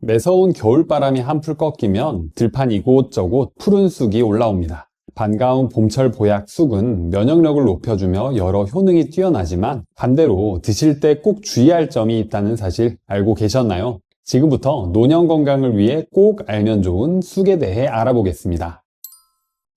매서운 겨울바람이 한풀 꺾이면 들판 이곳저곳 푸른 쑥이 올라옵니다. 반가운 봄철 보약 쑥은 면역력을 높여주며 여러 효능이 뛰어나지만 반대로 드실 때 꼭 주의할 점이 있다는 사실 알고 계셨나요? 지금부터 노년 건강을 위해 꼭 알면 좋은 쑥에 대해 알아보겠습니다.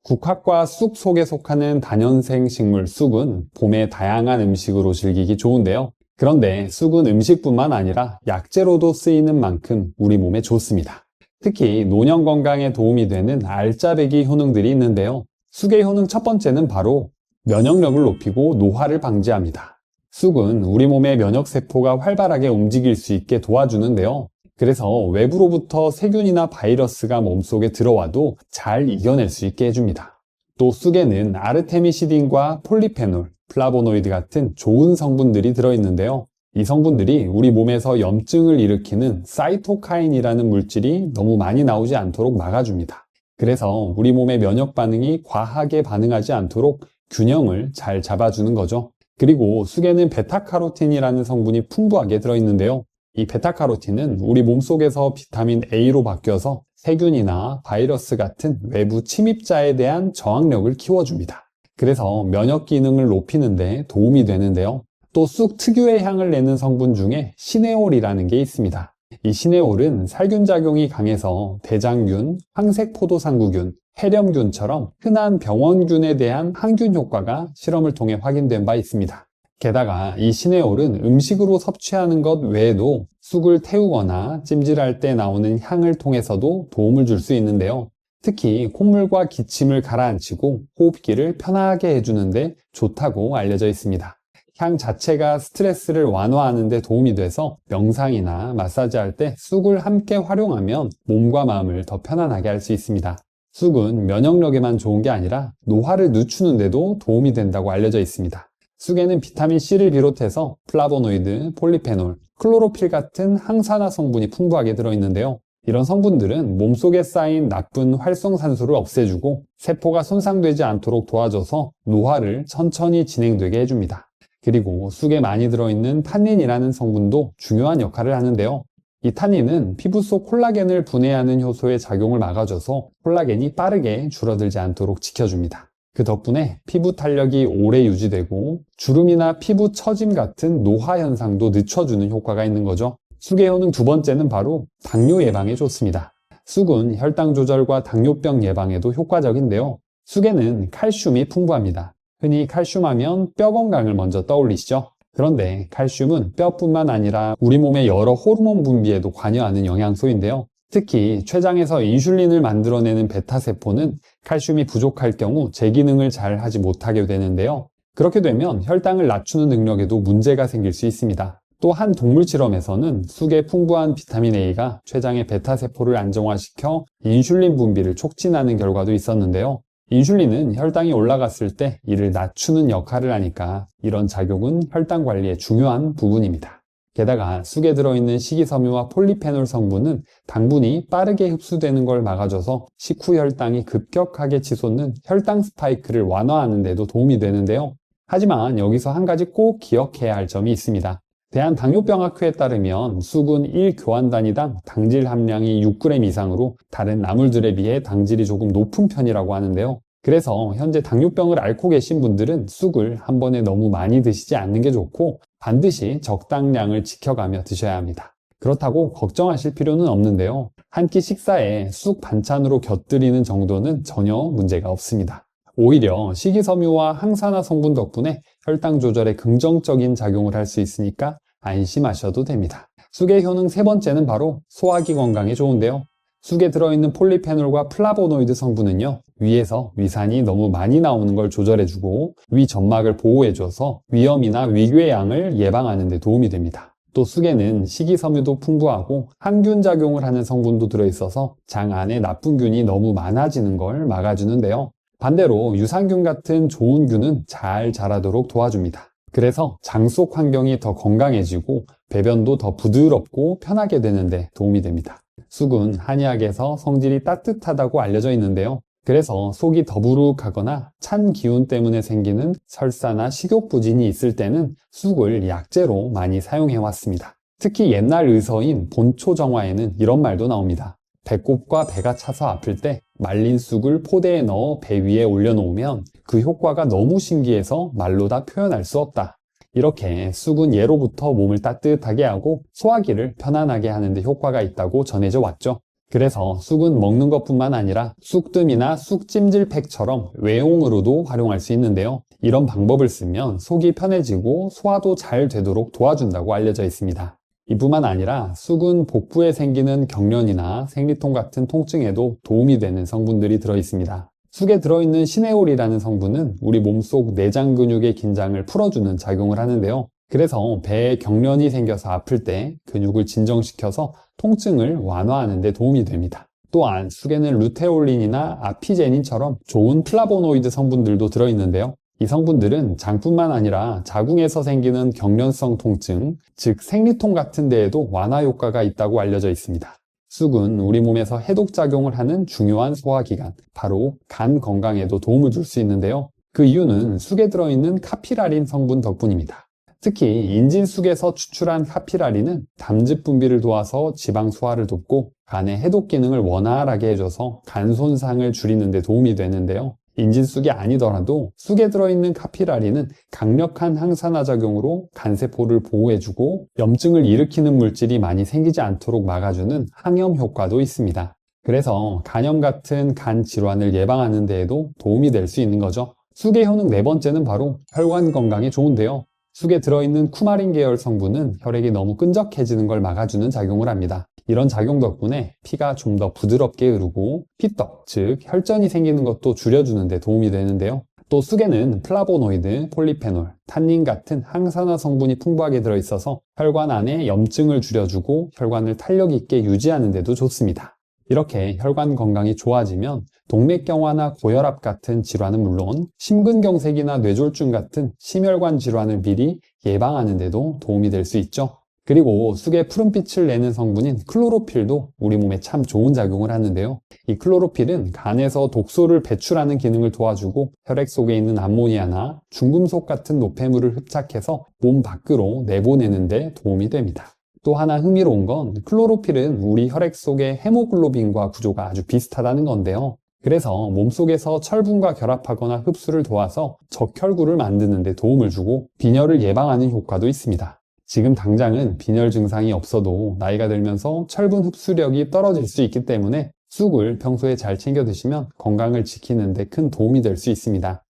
국화과 쑥 속에 속하는 다년생 식물 쑥은 봄에 다양한 음식으로 즐기기 좋은데요. 그런데 쑥은 음식뿐만 아니라 약재로도 쓰이는 만큼 우리 몸에 좋습니다. 특히 노년 건강에 도움이 되는 알짜배기 효능들이 있는데요. 쑥의 효능 첫 번째는 바로 면역력을 높이고 노화를 방지합니다. 쑥은 우리 몸의 면역세포가 활발하게 움직일 수 있게 도와주는데요. 그래서 외부로부터 세균이나 바이러스가 몸속에 들어와도 잘 이겨낼 수 있게 해줍니다. 또 쑥에는 아르테미시딘과 폴리페놀, 플라보노이드 같은 좋은 성분들이 들어있는데요. 이 성분들이 우리 몸에서 염증을 일으키는 사이토카인이라는 물질이 너무 많이 나오지 않도록 막아줍니다. 그래서 우리 몸의 면역 반응이 과하게 반응하지 않도록 균형을 잘 잡아주는 거죠. 그리고 쑥에는 베타카로틴이라는 성분이 풍부하게 들어있는데요. 이 베타카로틴은 우리 몸속에서 비타민 A로 바뀌어서 세균이나 바이러스 같은 외부 침입자에 대한 저항력을 키워줍니다. 그래서 면역 기능을 높이는 데 도움이 되는데요. 또 쑥 특유의 향을 내는 성분 중에 시네올이라는 게 있습니다. 이 시네올은 살균 작용이 강해서 대장균, 황색포도상구균, 해렴균처럼 흔한 병원균에 대한 항균 효과가 실험을 통해 확인된 바 있습니다. 게다가 이 시네올은 음식으로 섭취하는 것 외에도 쑥을 태우거나 찜질할 때 나오는 향을 통해서도 도움을 줄 수 있는데요. 특히 콧물과 기침을 가라앉히고 호흡기를 편하게 해주는데 좋다고 알려져 있습니다. 향 자체가 스트레스를 완화하는 데 도움이 돼서 명상이나 마사지할 때 쑥을 함께 활용하면 몸과 마음을 더 편안하게 할 수 있습니다. 쑥은 면역력에만 좋은 게 아니라 노화를 늦추는 데도 도움이 된다고 알려져 있습니다. 쑥에는 비타민C를 비롯해서 플라보노이드, 폴리페놀, 클로로필 같은 항산화 성분이 풍부하게 들어있는데요. 이런 성분들은 몸속에 쌓인 나쁜 활성산소를 없애주고 세포가 손상되지 않도록 도와줘서 노화를 천천히 진행되게 해줍니다. 그리고 쑥에 많이 들어있는 탄닌이라는 성분도 중요한 역할을 하는데요. 이 탄닌은 피부 속 콜라겐을 분해하는 효소의 작용을 막아줘서 콜라겐이 빠르게 줄어들지 않도록 지켜줍니다. 그 덕분에 피부 탄력이 오래 유지되고 주름이나 피부 처짐 같은 노화 현상도 늦춰주는 효과가 있는 거죠. 쑥의 효능 두 번째는 바로 당뇨 예방에 좋습니다. 쑥은 혈당 조절과 당뇨병 예방에도 효과적인데요. 쑥에는 칼슘이 풍부합니다. 흔히 칼슘 하면 뼈 건강을 먼저 떠올리시죠? 그런데 칼슘은 뼈뿐만 아니라 우리 몸의 여러 호르몬 분비에도 관여하는 영양소인데요. 특히 췌장에서 인슐린을 만들어내는 베타세포는 칼슘이 부족할 경우 제 기능을 잘 하지 못하게 되는데요. 그렇게 되면 혈당을 낮추는 능력에도 문제가 생길 수 있습니다. 또 한 동물 실험에서는 쑥의 풍부한 비타민 A가 췌장의 베타세포를 안정화시켜 인슐린 분비를 촉진하는 결과도 있었는데요. 인슐린은 혈당이 올라갔을 때 이를 낮추는 역할을 하니까 이런 작용은 혈당 관리의 중요한 부분입니다. 게다가 쑥에 들어있는 식이섬유와 폴리페놀 성분은 당분이 빠르게 흡수되는 걸 막아줘서 식후 혈당이 급격하게 치솟는 혈당 스파이크를 완화하는 데도 도움이 되는데요. 하지만 여기서 한 가지 꼭 기억해야 할 점이 있습니다. 대한당뇨병학회에 따르면 쑥은 1교환 단위당 당질 함량이 6g 이상으로 다른 나물들에 비해 당질이 조금 높은 편이라고 하는데요. 그래서 현재 당뇨병을 앓고 계신 분들은 쑥을 한 번에 너무 많이 드시지 않는 게 좋고 반드시 적당량을 지켜가며 드셔야 합니다. 그렇다고 걱정하실 필요는 없는데요. 한 끼 식사에 쑥 반찬으로 곁들이는 정도는 전혀 문제가 없습니다. 오히려 식이섬유와 항산화 성분 덕분에 혈당 조절에 긍정적인 작용을 할 수 있으니까 안심하셔도 됩니다. 쑥의 효능 세 번째는 바로 소화기 건강에 좋은데요. 쑥에 들어있는 폴리페놀과 플라보노이드 성분은요, 위에서 위산이 너무 많이 나오는 걸 조절해주고 위 점막을 보호해줘서 위염이나 위궤양을 예방하는 데 도움이 됩니다. 또 쑥에는 식이섬유도 풍부하고 항균 작용을 하는 성분도 들어있어서 장 안에 나쁜 균이 너무 많아지는 걸 막아주는데요. 반대로 유산균 같은 좋은 균은 잘 자라도록 도와줍니다. 그래서 장 속 환경이 더 건강해지고 배변도 더 부드럽고 편하게 되는데 도움이 됩니다. 쑥은 한의학에서 성질이 따뜻하다고 알려져 있는데요. 그래서 속이 더부룩하거나 찬 기운 때문에 생기는 설사나 식욕부진이 있을 때는 쑥을 약재로 많이 사용해 왔습니다. 특히 옛날 의서인 본초정화에는 이런 말도 나옵니다. 배꼽과 배가 차서 아플 때 말린 쑥을 포대에 넣어 배 위에 올려놓으면 그 효과가 너무 신기해서 말로 다 표현할 수 없다. 이렇게 쑥은 예로부터 몸을 따뜻하게 하고 소화기를 편안하게 하는 데 효과가 있다고 전해져 왔죠. 그래서 쑥은 먹는 것뿐만 아니라 쑥뜸이나 쑥찜질팩처럼 외용으로도 활용할 수 있는데요. 이런 방법을 쓰면 속이 편해지고 소화도 잘 되도록 도와준다고 알려져 있습니다. 이뿐만 아니라 쑥은 복부에 생기는 경련이나 생리통 같은 통증에도 도움이 되는 성분들이 들어있습니다. 쑥에 들어있는 시네올이라는 성분은 우리 몸속 내장 근육의 긴장을 풀어주는 작용을 하는데요. 그래서 배에 경련이 생겨서 아플 때 근육을 진정시켜서 통증을 완화하는 데 도움이 됩니다. 또한 쑥에는 루테올린이나 아피제닌처럼 좋은 플라보노이드 성분들도 들어있는데요. 이 성분들은 장뿐만 아니라 자궁에서 생기는 경련성 통증, 즉 생리통 같은 데에도 완화 효과가 있다고 알려져 있습니다. 쑥은 우리 몸에서 해독작용을 하는 중요한 소화기관, 바로 간 건강에도 도움을 줄 수 있는데요. 그 이유는 쑥에 들어있는 카피라린 성분 덕분입니다. 특히 인진쑥에서 추출한 카피라린은 담즙 분비를 도와서 지방 소화를 돕고 간의 해독 기능을 원활하게 해줘서 간 손상을 줄이는 데 도움이 되는데요. 인진쑥이 아니더라도 쑥에 들어있는 카피라린은 강력한 항산화 작용으로 간세포를 보호해주고 염증을 일으키는 물질이 많이 생기지 않도록 막아주는 항염 효과도 있습니다. 그래서 간염 같은 간 질환을 예방하는 데에도 도움이 될 수 있는 거죠. 쑥의 효능 네 번째는 바로 혈관 건강에 좋은데요. 쑥에 들어있는 쿠마린 계열 성분은 혈액이 너무 끈적해지는 걸 막아주는 작용을 합니다. 이런 작용 덕분에 피가 좀 더 부드럽게 흐르고 피떡, 즉 혈전이 생기는 것도 줄여주는 데 도움이 되는데요. 또 쑥에는 플라보노이드, 폴리페놀, 탄닌 같은 항산화 성분이 풍부하게 들어있어서 혈관 안에 염증을 줄여주고 혈관을 탄력 있게 유지하는 데도 좋습니다. 이렇게 혈관 건강이 좋아지면 동맥경화나 고혈압 같은 질환은 물론 심근경색이나 뇌졸중 같은 심혈관 질환을 미리 예방하는 데도 도움이 될 수 있죠. 그리고 쑥의 푸른빛을 내는 성분인 클로로필도 우리 몸에 참 좋은 작용을 하는데요. 이 클로로필은 간에서 독소를 배출하는 기능을 도와주고 혈액 속에 있는 암모니아나 중금속 같은 노폐물을 흡착해서 몸 밖으로 내보내는 데 도움이 됩니다. 또 하나 흥미로운 건 클로로필은 우리 혈액 속의 헤모글로빈과 구조가 아주 비슷하다는 건데요. 그래서 몸속에서 철분과 결합하거나 흡수를 도와서 적혈구를 만드는 데 도움을 주고 빈혈을 예방하는 효과도 있습니다. 지금 당장은 빈혈 증상이 없어도 나이가 들면서 철분 흡수력이 떨어질 수 있기 때문에 쑥을 평소에 잘 챙겨 드시면 건강을 지키는 데 큰 도움이 될 수 있습니다.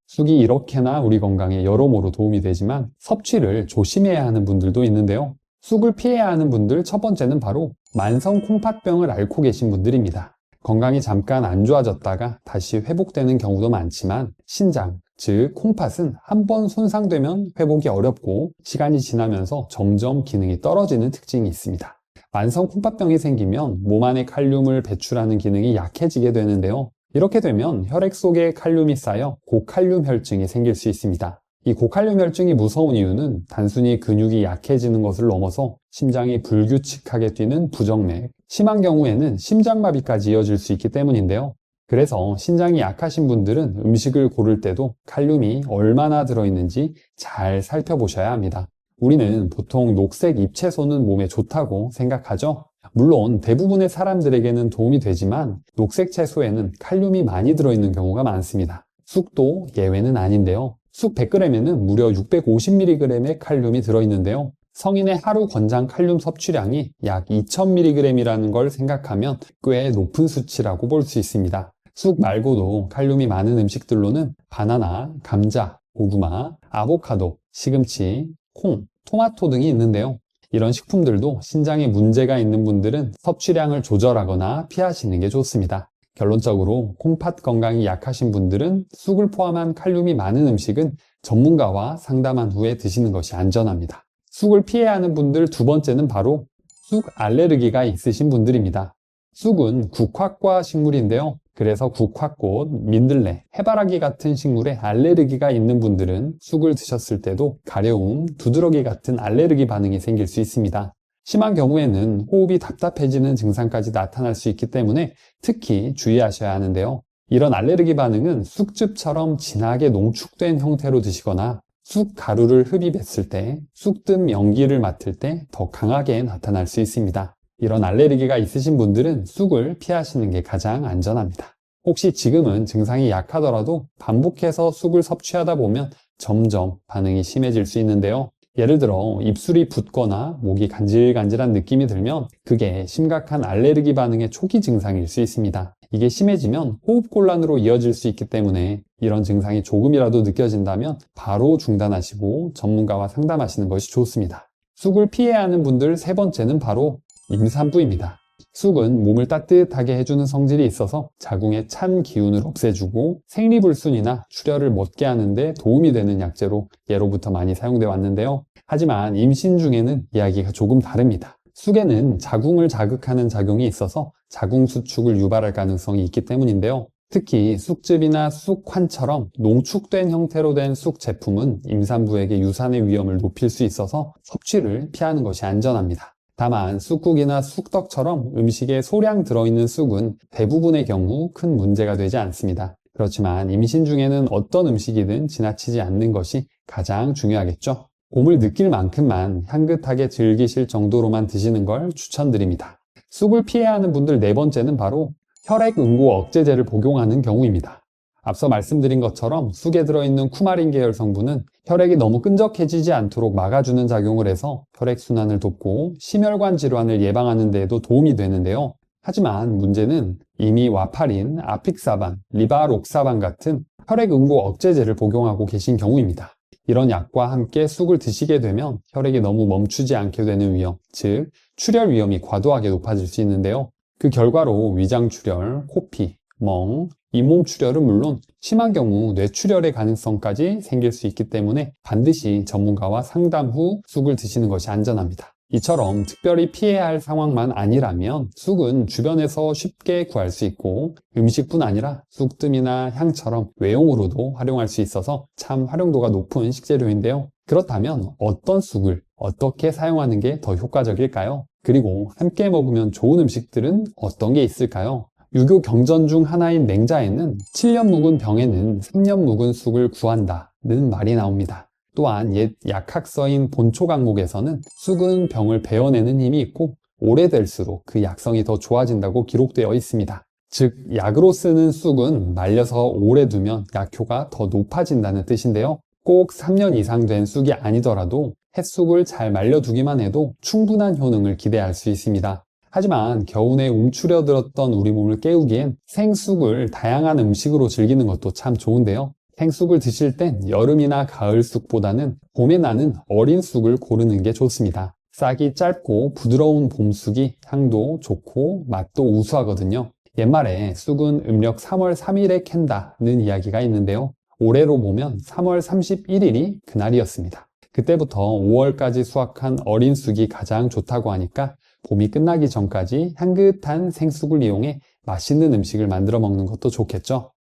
쑥이 이렇게나 우리 건강에 여러모로 도움이 되지만 섭취를 조심해야 하는 분들도 있는데요. 쑥을 피해야 하는 분들 첫 번째는 바로 만성 콩팥병을 앓고 계신 분들입니다. 건강이 잠깐 안 좋아졌다가 다시 회복되는 경우도 많지만 신장, 즉 콩팥은 한번 손상되면 회복이 어렵고 시간이 지나면서 점점 기능이 떨어지는 특징이 있습니다. 만성 콩팥병이 생기면 몸 안에 칼륨을 배출하는 기능이 약해지게 되는데요. 이렇게 되면 혈액 속에 칼륨이 쌓여 고칼륨 혈증이 생길 수 있습니다. 이 고칼륨 혈증이 무서운 이유는 단순히 근육이 약해지는 것을 넘어서 심장이 불규칙하게 뛰는 부정맥, 심한 경우에는 심장마비까지 이어질 수 있기 때문인데요. 그래서 신장이 약하신 분들은 음식을 고를 때도 칼륨이 얼마나 들어있는지 잘 살펴보셔야 합니다. 우리는 보통 녹색 잎채소는 몸에 좋다고 생각하죠. 물론 대부분의 사람들에게는 도움이 되지만 녹색 채소에는 칼륨이 많이 들어있는 경우가 많습니다. 쑥도 예외는 아닌데요. 쑥 100g에는 무려 650mg의 칼륨이 들어있는데요. 성인의 하루 권장 칼륨 섭취량이 약 2000mg이라는 걸 생각하면 꽤 높은 수치라고 볼 수 있습니다. 쑥 말고도 칼륨이 많은 음식들로는 바나나, 감자, 고구마, 아보카도, 시금치, 콩, 토마토 등이 있는데요. 이런 식품들도 신장에 문제가 있는 분들은 섭취량을 조절하거나 피하시는 게 좋습니다. 결론적으로 콩팥 건강이 약하신 분들은 쑥을 포함한 칼륨이 많은 음식은 전문가와 상담한 후에 드시는 것이 안전합니다. 쑥을 피해야 하는 분들 두 번째는 바로 쑥 알레르기가 있으신 분들입니다. 쑥은 국화과 식물인데요. 그래서 국화꽃, 민들레, 해바라기 같은 식물에 알레르기가 있는 분들은 쑥을 드셨을 때도 가려움, 두드러기 같은 알레르기 반응이 생길 수 있습니다. 심한 경우에는 호흡이 답답해지는 증상까지 나타날 수 있기 때문에 특히 주의하셔야 하는데요. 이런 알레르기 반응은 쑥즙처럼 진하게 농축된 형태로 드시거나 쑥 가루를 흡입했을 때, 쑥뜸 연기를 맡을 때 더 강하게 나타날 수 있습니다. 이런 알레르기가 있으신 분들은 쑥을 피하시는 게 가장 안전합니다. 혹시 지금은 증상이 약하더라도 반복해서 쑥을 섭취하다 보면 점점 반응이 심해질 수 있는데요. 예를 들어 입술이 붓거나 목이 간질간질한 느낌이 들면 그게 심각한 알레르기 반응의 초기 증상일 수 있습니다. 이게 심해지면 호흡곤란으로 이어질 수 있기 때문에 이런 증상이 조금이라도 느껴진다면 바로 중단하시고 전문가와 상담하시는 것이 좋습니다. 쑥을 피해야 하는 분들 세 번째는 바로 임산부입니다. 쑥은 몸을 따뜻하게 해주는 성질이 있어서 자궁의 찬 기운을 없애주고 생리불순이나 출혈을 멎게 하는데 도움이 되는 약재로 예로부터 많이 사용되어 왔는데요. 하지만 임신 중에는 이야기가 조금 다릅니다. 쑥에는 자궁을 자극하는 작용이 있어서 자궁 수축을 유발할 가능성이 있기 때문인데요. 특히 쑥즙이나 쑥환처럼 농축된 형태로 된 쑥 제품은 임산부에게 유산의 위험을 높일 수 있어서 섭취를 피하는 것이 안전합니다. 다만 쑥국이나 쑥떡처럼 음식에 소량 들어있는 쑥은 대부분의 경우 큰 문제가 되지 않습니다. 그렇지만 임신 중에는 어떤 음식이든 지나치지 않는 것이 가장 중요하겠죠. 봄을 느낄 만큼만 향긋하게 즐기실 정도로만 드시는 걸 추천드립니다. 쑥을 피해야 하는 분들 네 번째는 바로 혈액응고 억제제를 복용하는 경우입니다. 앞서 말씀드린 것처럼 쑥에 들어있는 쿠마린 계열 성분은 혈액이 너무 끈적해지지 않도록 막아주는 작용을 해서 혈액순환을 돕고 심혈관 질환을 예방하는 데에도 도움이 되는데요. 하지만 문제는 이미 와파린, 아픽사반, 리바록사반 같은 혈액응고 억제제를 복용하고 계신 경우입니다. 이런 약과 함께 쑥을 드시게 되면 혈액이 너무 멈추지 않게 되는 위험, 즉 출혈 위험이 과도하게 높아질 수 있는데요. 그 결과로 위장출혈, 코피, 멍, 잇몸 출혈은 물론 심한 경우 뇌출혈의 가능성까지 생길 수 있기 때문에 반드시 전문가와 상담 후 쑥을 드시는 것이 안전합니다. 이처럼 특별히 피해야 할 상황만 아니라면 쑥은 주변에서 쉽게 구할 수 있고 음식뿐 아니라 쑥뜸이나 향처럼 외용으로도 활용할 수 있어서 참 활용도가 높은 식재료인데요. 그렇다면 어떤 쑥을 어떻게 사용하는 게 더 효과적일까요? 그리고 함께 먹으면 좋은 음식들은 어떤 게 있을까요? 유교 경전 중 하나인 맹자에는 7년 묵은 병에는 3년 묵은 쑥을 구한다는 말이 나옵니다. 또한 옛 약학서인 본초강목에서는 쑥은 병을 베어내는 힘이 있고 오래될수록 그 약성이 더 좋아진다고 기록되어 있습니다. 즉 약으로 쓰는 쑥은 말려서 오래 두면 약효가 더 높아진다는 뜻인데요. 꼭 3년 이상 된 쑥이 아니더라도 햇쑥을 잘 말려두기만 해도 충분한 효능을 기대할 수 있습니다. 하지만 겨우내 움츠려들었던 우리 몸을 깨우기엔 생쑥을 다양한 음식으로 즐기는 것도 참 좋은데요. 생쑥을 드실 땐 여름이나 가을 쑥보다는 봄에 나는 어린 쑥을 고르는 게 좋습니다. 싹이 짧고 부드러운 봄쑥이 향도 좋고 맛도 우수하거든요. 옛말에 쑥은 음력 3월 3일에 캔다는 이야기가 있는데요. 올해로 보면 3월 31일이 그날이었습니다. 그때부터 5월까지 수확한 어린 쑥이 가장 좋다고 하니까 봄이 끝나기 전까지 향긋한 생쑥을 이용해 맛있는 음식을 만들어 먹는 것도 좋겠죠.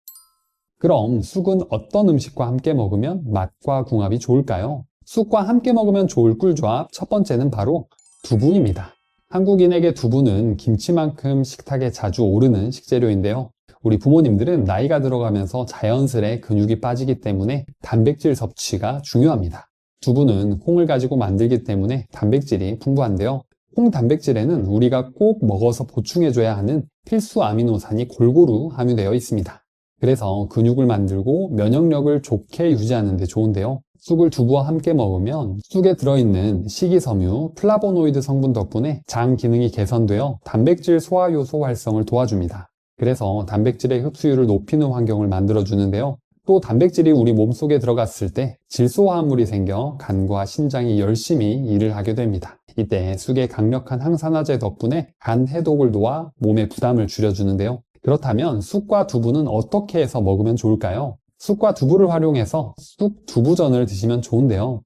그럼 쑥은 어떤 음식과 함께 먹으면 맛과 궁합이 좋을까요? 쑥과 함께 먹으면 좋을 꿀조합 첫 번째는 바로 두부입니다. 한국인에게 두부는 김치만큼 식탁에 자주 오르는 식재료인데요. 우리 부모님들은 나이가 들어가면서 자연스레 근육이 빠지기 때문에 단백질 섭취가 중요합니다. 두부는 콩을 가지고 만들기 때문에 단백질이 풍부한데요. 콩 단백질에는 우리가 꼭 먹어서 보충해줘야 하는 필수 아미노산이 골고루 함유되어 있습니다. 그래서 근육을 만들고 면역력을 좋게 유지하는 데 좋은데요. 쑥을 두부와 함께 먹으면 쑥에 들어있는 식이섬유, 플라보노이드 성분 덕분에 장 기능이 개선되어 단백질 소화 요소 활성을 도와줍니다. 그래서 단백질의 흡수율을 높이는 환경을 만들어주는데요. 또 단백질이 우리 몸속에 들어갔을 때 질소화합물이 생겨 간과 신장이 열심히 일을 하게 됩니다. 이때 쑥의 강력한 항산화제 덕분에 간 해독을 도와 몸의 부담을 줄여주는데요. 그렇다면 쑥과 두부는 어떻게 해서 먹으면 좋을까요? 쑥과 두부를 활용해서 쑥 두부전을 드시면 좋은데요.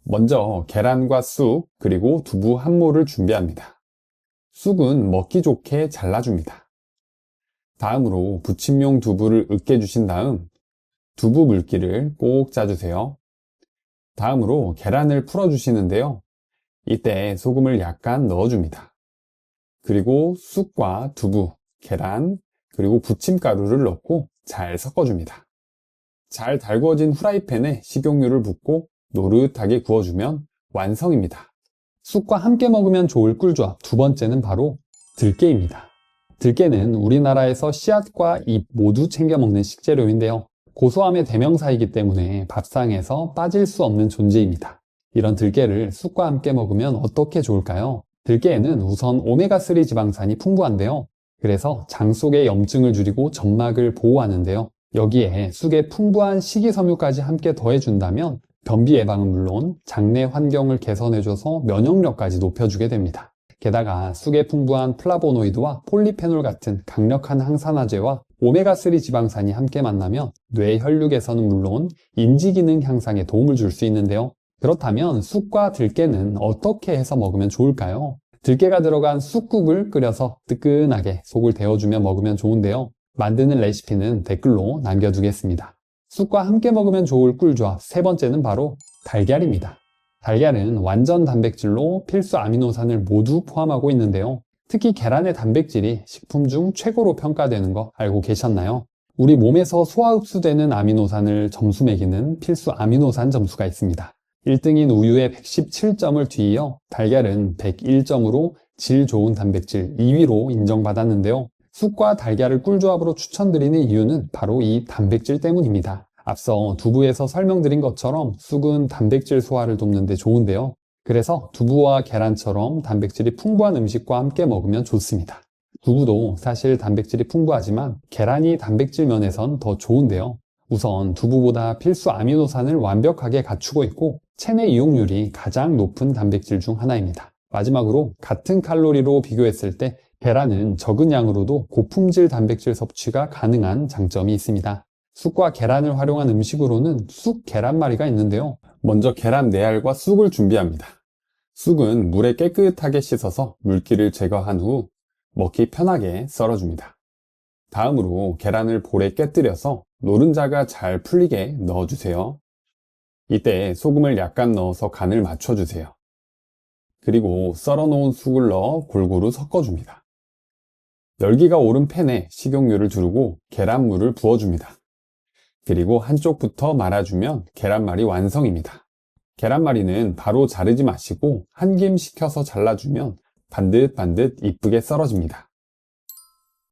먼저 계란과 쑥 그리고 두부 한 모를 준비합니다. 쑥은 먹기 좋게 잘라줍니다. 다음으로 부침용 두부를 으깨주신 다음 두부 물기를 꼭 짜주세요. 다음으로 계란을 풀어주시는데요. 이때 소금을 약간 넣어줍니다. 그리고 쑥과 두부, 계란, 그리고 부침가루를 넣고 잘 섞어줍니다. 잘 달구어진 후라이팬에 식용유를 붓고 노릇하게 구워주면 완성입니다. 쑥과 함께 먹으면 좋을 꿀조합 두 번째는 바로 들깨입니다. 들깨는 우리나라에서 씨앗과 잎 모두 챙겨 먹는 식재료인데요. 고소함의 대명사이기 때문에 밥상에서 빠질 수 없는 존재입니다. 이런 들깨를 쑥과 함께 먹으면 어떻게 좋을까요? 들깨에는 우선 오메가3 지방산이 풍부한데요. 그래서 장 속의 염증을 줄이고 점막을 보호하는데요. 여기에 쑥의 풍부한 식이섬유까지 함께 더해준다면 변비 예방은 물론 장내 환경을 개선해줘서 면역력까지 높여주게 됩니다. 게다가 쑥에 풍부한 플라보노이드와 폴리페놀 같은 강력한 항산화제와 오메가3 지방산이 함께 만나면 뇌 혈류 개선은 물론 인지 기능 향상에 도움을 줄 수 있는데요. 그렇다면 쑥과 들깨는 어떻게 해서 먹으면 좋을까요? 들깨가 들어간 쑥국을 끓여서 뜨끈하게 속을 데워주며 먹으면 좋은데요. 만드는 레시피는 댓글로 남겨두겠습니다. 쑥과 함께 먹으면 좋을 꿀조합 세 번째는 바로 달걀입니다. 달걀은 완전 단백질로 필수 아미노산을 모두 포함하고 있는데요. 특히 계란의 단백질이 식품 중 최고로 평가되는 거 알고 계셨나요? 우리 몸에서 소화 흡수되는 아미노산을 점수 매기는 필수 아미노산 점수가 있습니다. 1등인 우유의 117점을 뒤이어 달걀은 101점으로 질 좋은 단백질 2위로 인정받았는데요. 쑥과 달걀을 꿀조합으로 추천드리는 이유는 바로 이 단백질 때문입니다. 앞서 두부에서 설명드린 것처럼 쑥은 단백질 소화를 돕는 데 좋은데요. 그래서 두부와 계란처럼 단백질이 풍부한 음식과 함께 먹으면 좋습니다. 두부도 사실 단백질이 풍부하지만 계란이 단백질 면에선 더 좋은데요. 우선 두부보다 필수 아미노산을 완벽하게 갖추고 있고 체내 이용률이 가장 높은 단백질 중 하나입니다. 마지막으로 같은 칼로리로 비교했을 때 계란은 적은 양으로도 고품질 단백질 섭취가 가능한 장점이 있습니다. 쑥과 계란을 활용한 음식으로는 쑥 계란말이가 있는데요. 먼저 계란 4알과 쑥을 준비합니다. 쑥은 물에 깨끗하게 씻어서 물기를 제거한 후 먹기 편하게 썰어줍니다. 다음으로 계란을 볼에 깨뜨려서 노른자가 잘 풀리게 넣어주세요. 이때 소금을 약간 넣어서 간을 맞춰주세요. 그리고 썰어놓은 쑥을 넣어 골고루 섞어줍니다. 열기가 오른 팬에 식용유를 두르고 계란물을 부어줍니다. 그리고 한쪽부터 말아주면 계란말이 완성입니다. 계란말이는 바로 자르지 마시고 한 김 식혀서 잘라주면 반듯반듯 이쁘게 썰어집니다.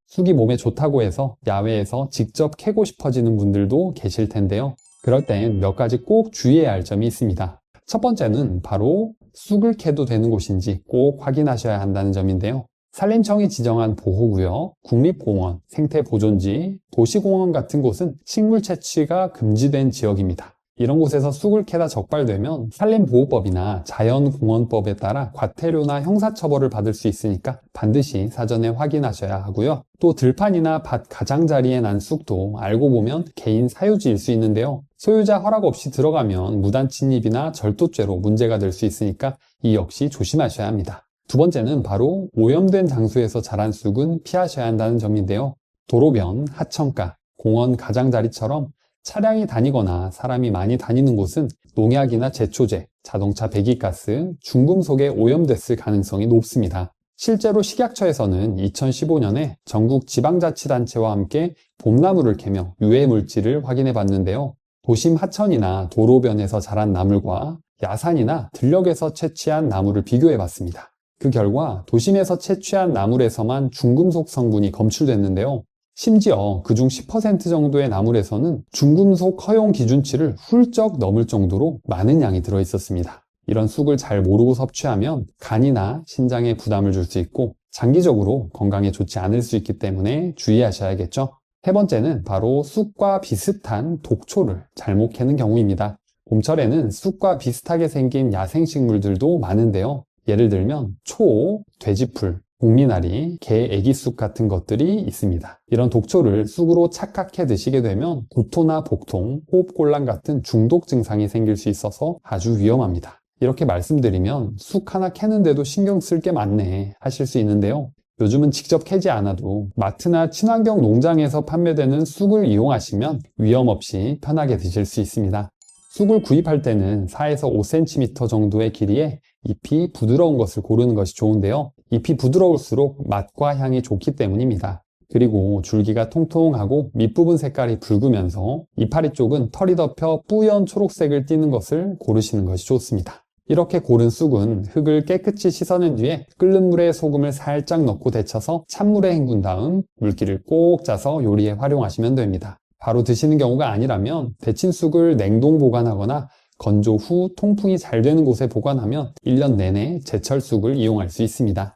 쑥이 몸에 좋다고 해서 야외에서 직접 캐고 싶어지는 분들도 계실 텐데요. 그럴 땐 몇 가지 꼭 주의해야 할 점이 있습니다. 첫 번째는 바로 쑥을 캐도 되는 곳인지 꼭 확인하셔야 한다는 점인데요. 산림청이 지정한 보호구역, 국립공원, 생태보존지, 도시공원 같은 곳은 식물 채취가 금지된 지역입니다. 이런 곳에서 쑥을 캐다 적발되면 산림보호법이나 자연공원법에 따라 과태료나 형사처벌을 받을 수 있으니까 반드시 사전에 확인하셔야 하고요. 또 들판이나 밭 가장자리에 난 쑥도 알고 보면 개인 사유지일 수 있는데요. 소유자 허락 없이 들어가면 무단 침입이나 절도죄로 문제가 될 수 있으니까 이 역시 조심하셔야 합니다. 두 번째는 바로 오염된 장소에서 자란 쑥은 피하셔야 한다는 점인데요. 도로변, 하천가, 공원 가장자리처럼 차량이 다니거나 사람이 많이 다니는 곳은 농약이나 제초제, 자동차 배기가스, 중금속에 오염됐을 가능성이 높습니다. 실제로 식약처에서는 2015년에 전국 지방자치단체와 함께 봄나무를 캐며 유해 물질을 확인해 봤는데요. 도심 하천이나 도로변에서 자란 나물과 야산이나 들녘에서 채취한 나무를 비교해 봤습니다. 그 결과 도심에서 채취한 나물에서만 중금속 성분이 검출됐는데요. 심지어 그중 10% 정도의 나물에서는 중금속 허용 기준치를 훌쩍 넘을 정도로 많은 양이 들어있었습니다. 이런 쑥을 잘 모르고 섭취하면 간이나 신장에 부담을 줄 수 있고 장기적으로 건강에 좋지 않을 수 있기 때문에 주의하셔야겠죠. 세 번째는 바로 쑥과 비슷한 독초를 잘못 캐는 경우입니다. 봄철에는 쑥과 비슷하게 생긴 야생식물들도 많은데요. 예를 들면 초, 돼지풀, 복미나리, 개 애기쑥 같은 것들이 있습니다. 이런 독초를 쑥으로 착각해 드시게 되면 구토나 복통, 호흡곤란 같은 중독 증상이 생길 수 있어서 아주 위험합니다. 이렇게 말씀드리면 쑥 하나 캐는데도 신경 쓸 게 많네 하실 수 있는데요. 요즘은 직접 캐지 않아도 마트나 친환경 농장에서 판매되는 쑥을 이용하시면 위험 없이 편하게 드실 수 있습니다. 쑥을 구입할 때는 4에서 5cm 정도의 길이에 잎이 부드러운 것을 고르는 것이 좋은데요. 잎이 부드러울수록 맛과 향이 좋기 때문입니다. 그리고 줄기가 통통하고 밑부분 색깔이 붉으면서 이파리 쪽은 털이 덮여 뿌연 초록색을 띠는 것을 고르시는 것이 좋습니다. 이렇게 고른 쑥은 흙을 깨끗이 씻어낸 뒤에 끓는 물에 소금을 살짝 넣고 데쳐서 찬물에 헹군 다음 물기를 꼭 짜서 요리에 활용하시면 됩니다. 바로 드시는 경우가 아니라면 데친 쑥을 냉동 보관하거나 건조 후 통풍이 잘 되는 곳에 보관하면 1년 내내 제철 쑥을 이용할 수 있습니다.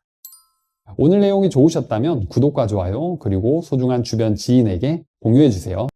오늘 내용이 좋으셨다면 구독과 좋아요, 그리고 소중한 주변 지인에게 공유해주세요.